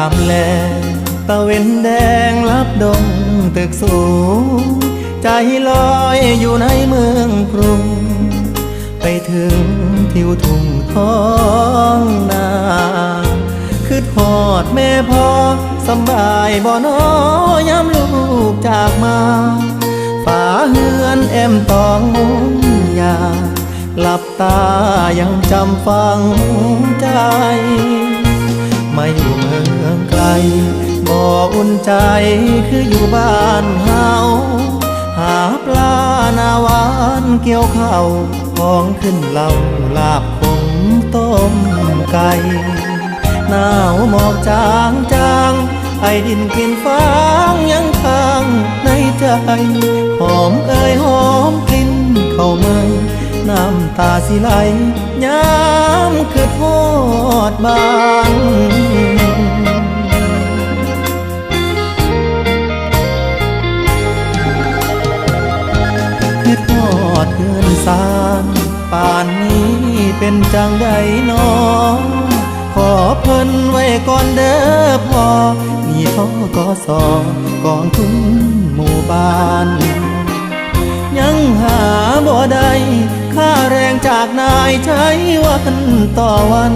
ามแลตะเวนแดงลับดงตึกสูงใจลอยอยู่ในเมืองกรุงไปถึงทิวทุ่งท้องนาคือทอดแม่พ่อสำบายบ่น้อยามลูกจากมาฝาเฮือนแอมตองมุงยาหลับตายังจำฝังใจมาอยู่เมืองไกลบ่อุ่นใจคืออยู่บ้านเฮาหาปลาหน้าหวานเกี่ยวข้าวของขึ้นเหล่าลาบขมต้มไก่หนาวหมอกจางจางไอดินกลิ่นฟางยังค้างในใจหอมเอ่ยหอมกลิ่นเข้ามาน้ำตาสิไหลย้ำคือทอดบ้านคือทอดเพื่อนสานป่านนี้เป็นจังใดน้องขอเพิ่นไว้ก่อนเด้อพ่อมีท่อกสกองทุนหมู่บ้านยังหาบ่ได้ค่าแรงจากนายใช้วันต่อวัน